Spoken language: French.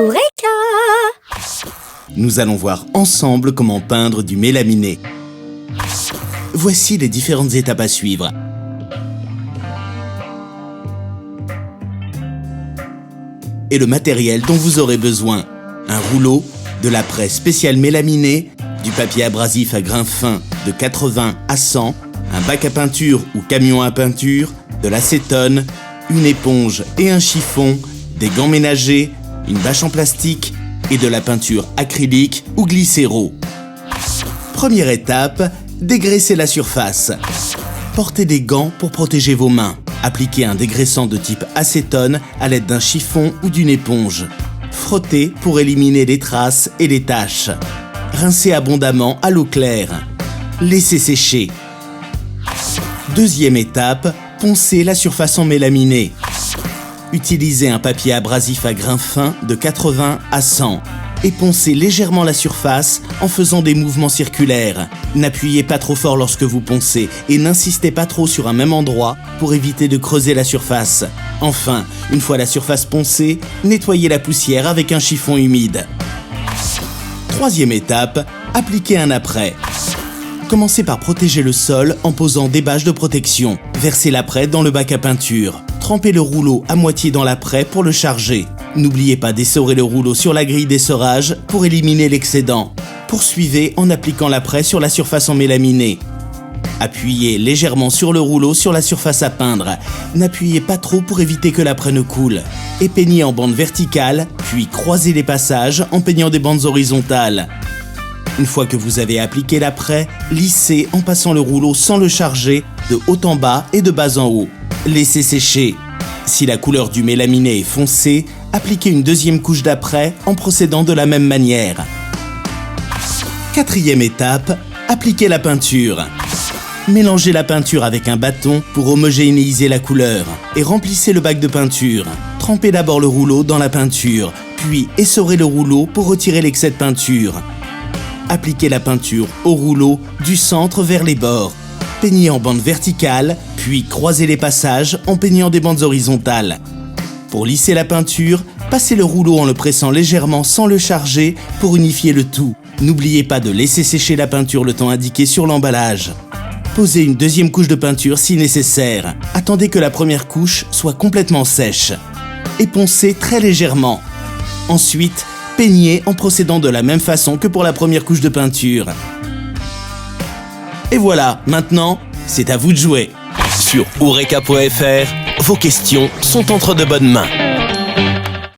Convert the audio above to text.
Eureka! Nous allons voir ensemble comment peindre du mélaminé. Voici les différentes étapes à suivre. Et le matériel dont vous aurez besoin. Un rouleau, de la presse spéciale mélaminée, du papier abrasif à grains fins de 80 à 100, un bac à peinture ou camion à peinture, de l'acétone, une éponge et un chiffon, des gants ménagers, une bâche en plastique et de la peinture acrylique ou glycéro. Première étape, dégraisser la surface. Portez des gants pour protéger vos mains. Appliquez un dégraissant de type acétone à l'aide d'un chiffon ou d'une éponge. Frottez pour éliminer les traces et les taches. Rincez abondamment à l'eau claire. Laissez sécher. Deuxième étape, poncez la surface en mélaminé. Utilisez un papier abrasif à grains fins de 80 à 100 et poncez légèrement la surface en faisant des mouvements circulaires. N'appuyez pas trop fort lorsque vous poncez et n'insistez pas trop sur un même endroit pour éviter de creuser la surface. Enfin, une fois la surface poncée, nettoyez la poussière avec un chiffon humide. Troisième étape, appliquez un apprêt. Commencez par protéger le sol en posant des bâches de protection. Versez l'apprêt dans le bac à peinture. Trempez le rouleau à moitié dans l'apprêt pour le charger. N'oubliez pas d'essorer le rouleau sur la grille d'essorage pour éliminer l'excédent. Poursuivez en appliquant l'apprêt sur la surface en mélaminé. Appuyez légèrement sur le rouleau sur la surface à peindre. N'appuyez pas trop pour éviter que l'apprêt ne coule. Et peignez en bande verticale, puis croisez les passages en peignant des bandes horizontales. Une fois que vous avez appliqué l'apprêt, lissez en passant le rouleau sans le charger, de haut en bas et de bas en haut. Laissez sécher. Si la couleur du mélaminé est foncée, appliquez une deuxième couche d'apprêt en procédant de la même manière. Quatrième étape, appliquez la peinture. Mélangez la peinture avec un bâton pour homogénéiser la couleur et remplissez le bac de peinture. Trempez d'abord le rouleau dans la peinture, puis essorez le rouleau pour retirer l'excès de peinture. Appliquez la peinture au rouleau du centre vers les bords. Peignez en bande verticale, puis croisez les passages en peignant des bandes horizontales. Pour lisser la peinture, passez le rouleau en le pressant légèrement sans le charger pour unifier le tout. N'oubliez pas de laisser sécher la peinture le temps indiqué sur l'emballage. Posez une deuxième couche de peinture si nécessaire. Attendez que la première couche soit complètement sèche. Et poncez très légèrement. Ensuite, peignez en procédant de la même façon que pour la première couche de peinture. Et voilà, maintenant, c'est à vous de jouer. Sur Eureka.fr, vos questions sont entre de bonnes mains.